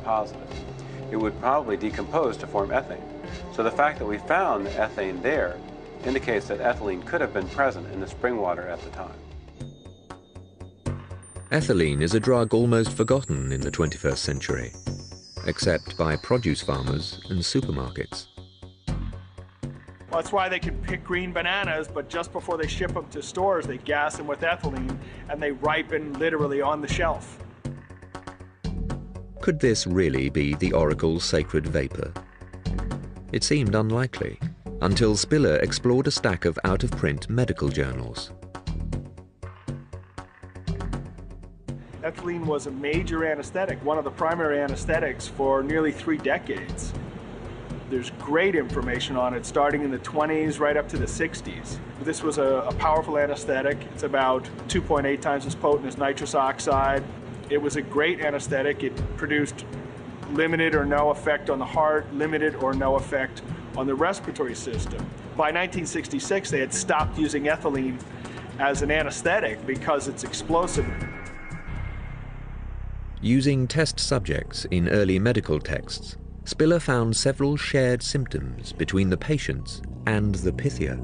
positive. It would probably decompose to form ethane. So the fact that we found the ethane there indicates that ethylene could have been present in the spring water at the time. Ethylene is a drug almost forgotten in the 21st century, except by produce farmers and supermarkets. Well, that's why they can pick green bananas, but just before they ship them to stores, they gas them with ethylene, and they ripen literally on the shelf. Could this really be the Oracle's sacred vapor? It seemed unlikely, until Spiller explored a stack of out-of-print medical journals. Ethylene was a major anesthetic, one of the primary anesthetics for nearly 3 decades. There's great information on it starting in the 20s right up to the 60s. This was a powerful anesthetic. It's about 2.8 times as potent as nitrous oxide. It was a great anesthetic. It produced limited or no effect on the heart, limited or no effect on the respiratory system. By 1966, they had stopped using ethylene as an anesthetic because it's explosive. Using test subjects in early medical texts, Spiller found several shared symptoms between the patients and the Pythia.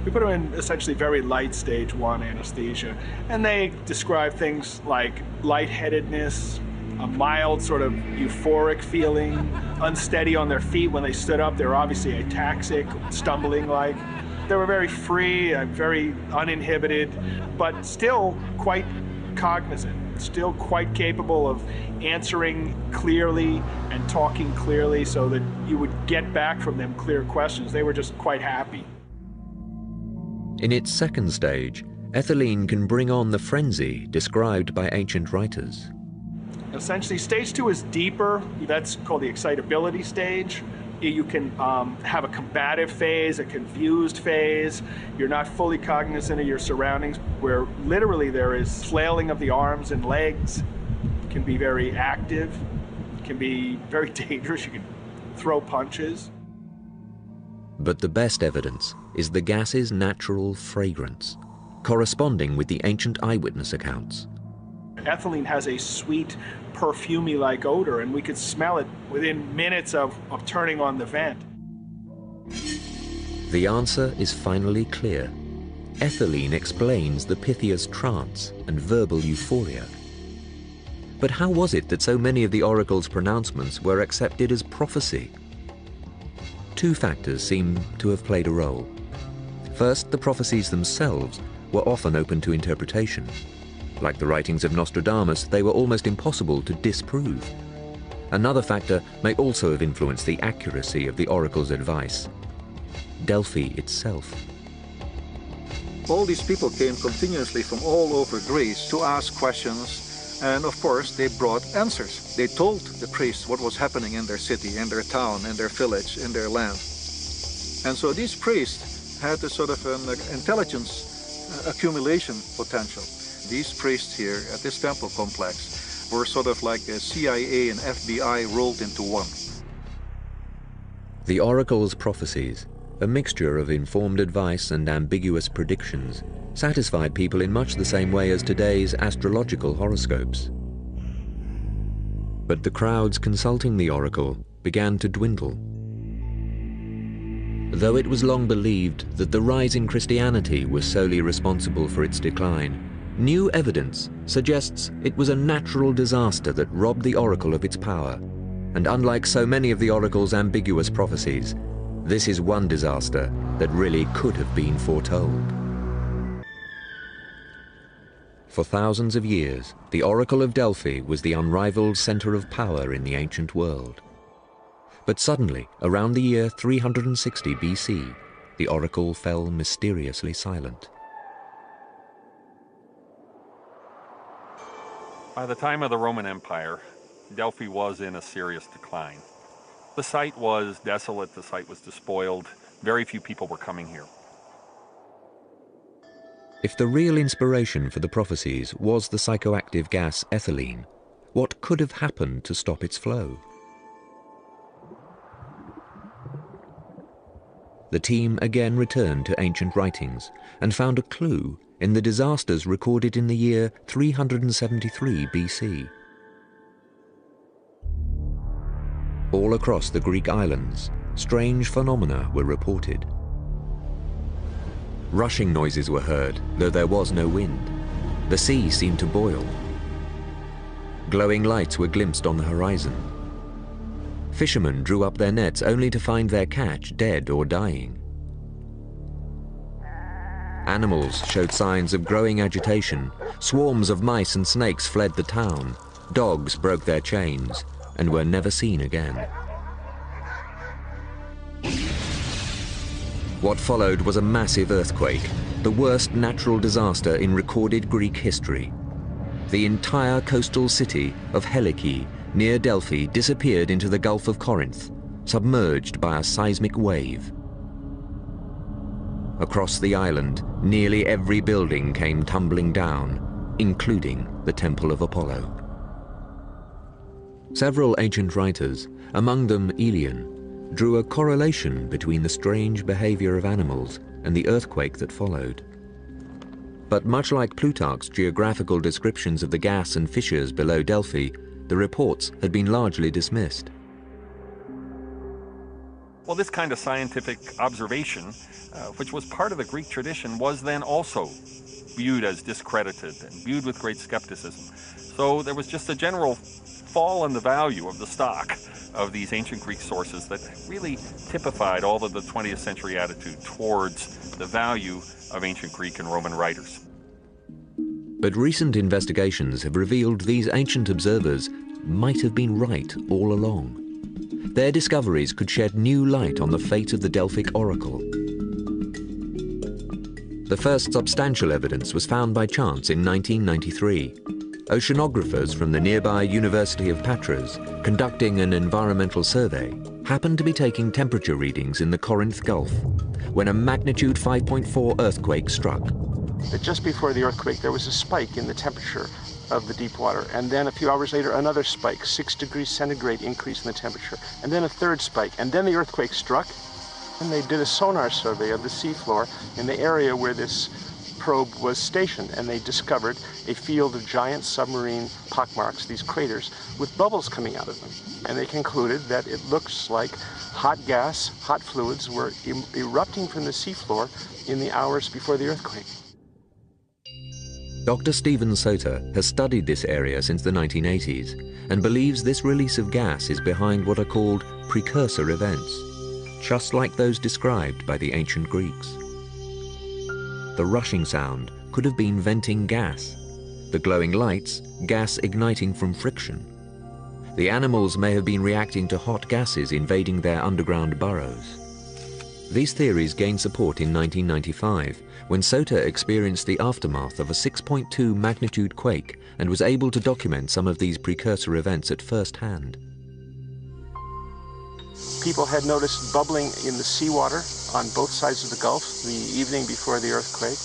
We put them in essentially very light stage 1 anesthesia, and they describe things like lightheadedness, a mild sort of euphoric feeling, unsteady on their feet when they stood up. They were obviously ataxic, stumbling like. They were very free, very uninhibited, but still quite cognizant, still quite capable of answering clearly and talking clearly so that you would get back from them clear questions. They were just quite happy. In its second stage, ethylene can bring on the frenzy described by ancient writers. Essentially, stage 2 is deeper. That's called the excitability stage. You can have a combative phase, a confused phase. You're not fully cognizant of your surroundings, where literally there is flailing of the arms and legs. It can be very active. It can be very dangerous. You can throw punches. But the best evidence is the gas's natural fragrance, corresponding with the ancient eyewitness accounts. Ethylene has a sweet, perfumey-like odor, and we could smell it within minutes of turning on the vent. The answer is finally clear. Ethylene explains the Pythia's trance and verbal euphoria. But how was it that so many of the oracle's pronouncements were accepted as prophecy? 2 factors seem to have played a role. First, the prophecies themselves were often open to interpretation. Like the writings of Nostradamus, they were almost impossible to disprove. Another factor may also have influenced the accuracy of the oracle's advice: Delphi itself. All these people came continuously from all over Greece to ask questions, and of course they brought answers. They told the priests what was happening in their city, in their town, in their village, in their land. And so these priests had a sort of an intelligence accumulation potential. These priests here at this temple complex were sort of like the CIA and FBI rolled into one. The oracle's prophecies, a mixture of informed advice and ambiguous predictions, satisfied people in much the same way as today's astrological horoscopes. But the crowds consulting the oracle began to dwindle. Though it was long believed that the rise in Christianity was solely responsible for its decline, new evidence suggests it was a natural disaster that robbed the oracle of its power. And unlike so many of the oracle's ambiguous prophecies, this is one disaster that really could have been foretold. For thousands of years, the Oracle of Delphi was the unrivaled center of power in the ancient world. But suddenly, around the year 360 BC, the oracle fell mysteriously silent. By the time of the Roman Empire, Delphi was in a serious decline. The site was desolate, the site was despoiled, very few people were coming here. If the real inspiration for the prophecies was the psychoactive gas ethylene, what could have happened to stop its flow? The team again returned to ancient writings and found a clue in the disasters recorded in the year 373 BC. All across the Greek islands, strange phenomena were reported. Rushing noises were heard, though there was no wind. The sea seemed to boil. Glowing lights were glimpsed on the horizon. Fishermen drew up their nets only to find their catch dead or dying. Animals showed signs of growing agitation. Swarms of mice and snakes fled the town. Dogs broke their chains and were never seen again. What followed was a massive earthquake, the worst natural disaster in recorded Greek history. The entire coastal city of Helike, near Delphi, disappeared into the Gulf of Corinth, submerged by a seismic wave. Across the island, nearly every building came tumbling down, including the Temple of Apollo. Several ancient writers, among them Aelian, drew a correlation between the strange behavior of animals and the earthquake that followed. But much like Plutarch's geographical descriptions of the gas and fissures below Delphi, the reports had been largely dismissed. Well, this kind of scientific observation, which was part of the Greek tradition, was then also viewed as discredited and viewed with great skepticism. So there was just a general fall in the value of the stock of these ancient Greek sources that really typified all of the 20th century attitude towards the value of ancient Greek and Roman writers. But recent investigations have revealed these ancient observers might have been right all along. Their discoveries could shed new light on the fate of the Delphic oracle. The first substantial evidence was found by chance in 1993. Oceanographers from the nearby University of Patras, conducting an environmental survey, happened to be taking temperature readings in the Corinth Gulf when a magnitude 5.4 earthquake struck. That just before the earthquake, there was a spike in the temperature of the deep water, and then a few hours later another spike, 6 degrees centigrade increase in the temperature, and then a third spike, and then the earthquake struck, and they did a sonar survey of the seafloor in the area where this probe was stationed, and they discovered a field of giant submarine pockmarks, these craters, with bubbles coming out of them. And they concluded that it looks like hot gas, hot fluids were erupting from the seafloor in the hours before the earthquake. Dr. Stephen Sota has studied this area since the 1980s and believes this release of gas is behind what are called precursor events, just like those described by the ancient Greeks. The rushing sound could have been venting gas, the glowing lights, gas igniting from friction. The animals may have been reacting to hot gases invading their underground burrows. These theories gained support in 1995 when Sota experienced the aftermath of a 6.2 magnitude quake and was able to document some of these precursor events at first hand. People had noticed bubbling in the seawater on both sides of the Gulf the evening before the earthquake.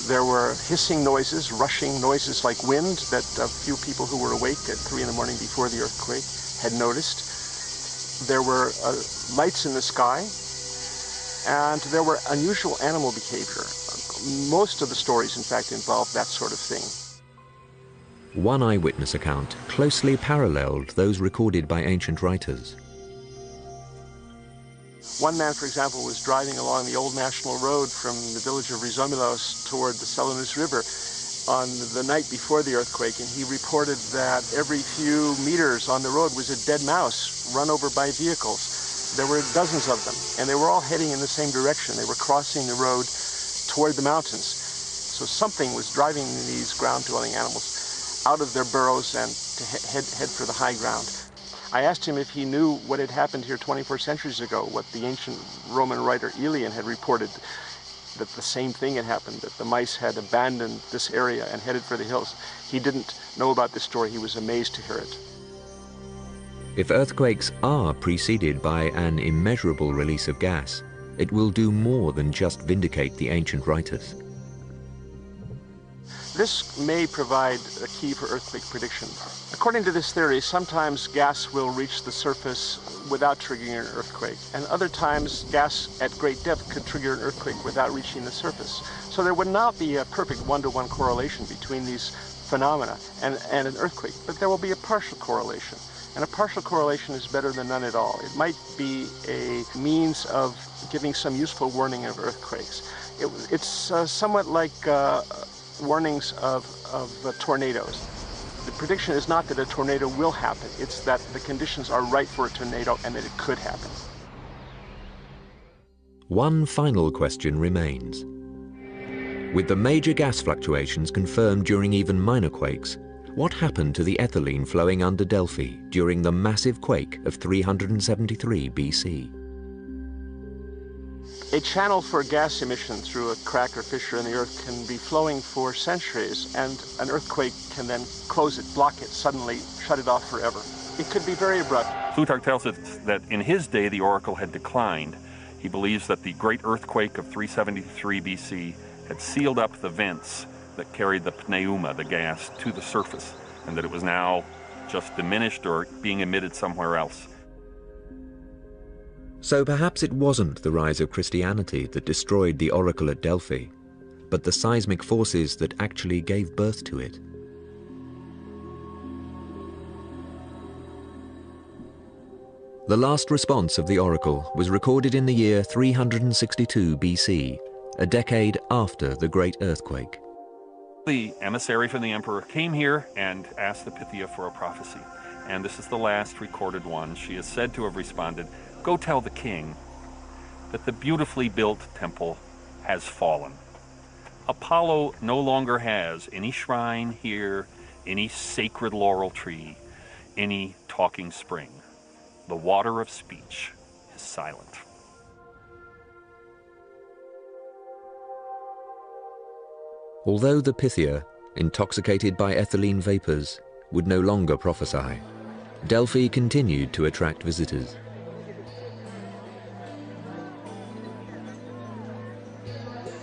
There were hissing noises, rushing noises like wind that a few people who were awake at 3 in the morning before the earthquake had noticed. There were lights in the sky, and there were unusual animal behavior. Most of the stories, in fact, involved that sort of thing. One eyewitness account closely paralleled those recorded by ancient writers. One man, for example, was driving along the old national road from the village of Rizomilos toward the Salamis River on the night before the earthquake, and he reported that every few meters on the road was a dead mouse run over by vehicles. There were dozens of them, and they were all heading in the same direction. They were crossing the road toward the mountains. So something was driving these ground-dwelling animals out of their burrows and to head for the high ground. I asked him if he knew what had happened here 24 centuries ago, what the ancient Roman writer Aelian had reported, that the same thing had happened, that the mice had abandoned this area and headed for the hills. He didn't know about this story. He was amazed to hear it. If earthquakes are preceded by an immeasurable release of gas, it will do more than just vindicate the ancient writers. This may provide a key for earthquake prediction. According to this theory, sometimes gas will reach the surface without triggering an earthquake, and other times gas at great depth could trigger an earthquake without reaching the surface. So there would not be a perfect one-to-one correlation between these phenomena and an earthquake, but there will be a partial correlation. And a partial correlation is better than none at all. It might be a means of giving some useful warning of earthquakes. It's somewhat like warnings of tornadoes. The prediction is not that a tornado will happen, it's that the conditions are right for a tornado and that it could happen. One final question remains. With the major gas fluctuations confirmed during even minor quakes, what happened to the ethylene flowing under Delphi during the massive quake of 373 BC? A channel for gas emission through a crack or fissure in the earth can be flowing for centuries, and an earthquake can then close it, block it, suddenly shut it off forever. It could be very abrupt. Plutarch tells us that in his day the oracle had declined. He believes that the great earthquake of 373 BC had sealed up the vents that carried the pneuma, the gas, to the surface, and that it was now just diminished or being emitted somewhere else. So perhaps it wasn't the rise of Christianity that destroyed the Oracle at Delphi, but the seismic forces that actually gave birth to it. The last response of the Oracle was recorded in the year 362 BC, a decade after the great earthquake. The emissary from the emperor came here and asked the Pythia for a prophecy, and this is the last recorded one. She is said to have responded, "Go tell the king that the beautifully built temple has fallen. Apollo no longer has any shrine here, any sacred laurel tree, any talking spring. The water of speech is silent." Although the Pythia, intoxicated by ethylene vapors, would no longer prophesy, Delphi continued to attract visitors.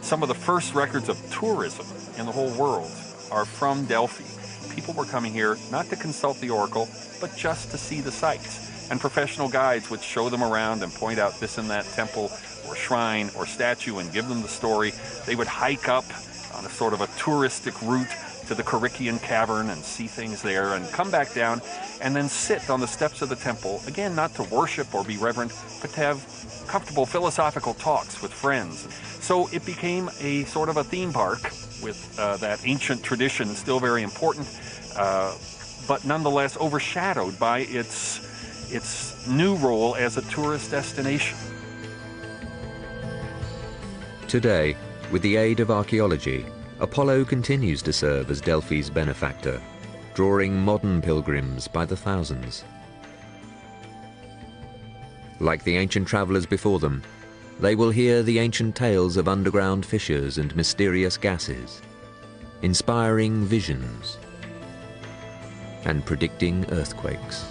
Some of the first records of tourism in the whole world are from Delphi. People were coming here not to consult the oracle, but just to see the sights. And professional guides would show them around and point out this and that temple or shrine or statue and give them the story. They would hike up on a sort of a touristic route to the Corichian cavern and see things there and come back down and then sit on the steps of the temple, again, not to worship or be reverent, but to have comfortable philosophical talks with friends. So it became a sort of a theme park with that ancient tradition still very important, but nonetheless overshadowed by its new role as a tourist destination. Today, with the aid of archaeology, Apollo continues to serve as Delphi's benefactor, drawing modern pilgrims by the thousands. Like the ancient travelers before them, they will hear the ancient tales of underground fissures and mysterious gases, inspiring visions and predicting earthquakes.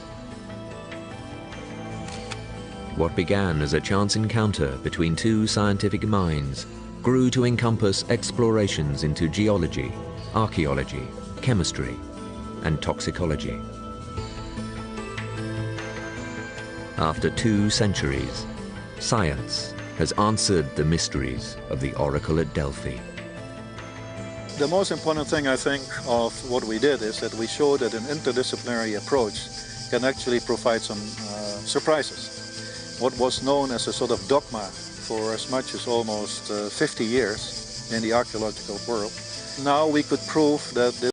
What began as a chance encounter between two scientific minds grew to encompass explorations into geology, archaeology, chemistry, and toxicology. After 2 centuries, science has answered the mysteries of the Oracle at Delphi. The most important thing, I think, of what we did is that we showed that an interdisciplinary approach can actually provide some surprises. What was known as a sort of dogma for as much as almost 50 years in the archaeological world, now we could prove that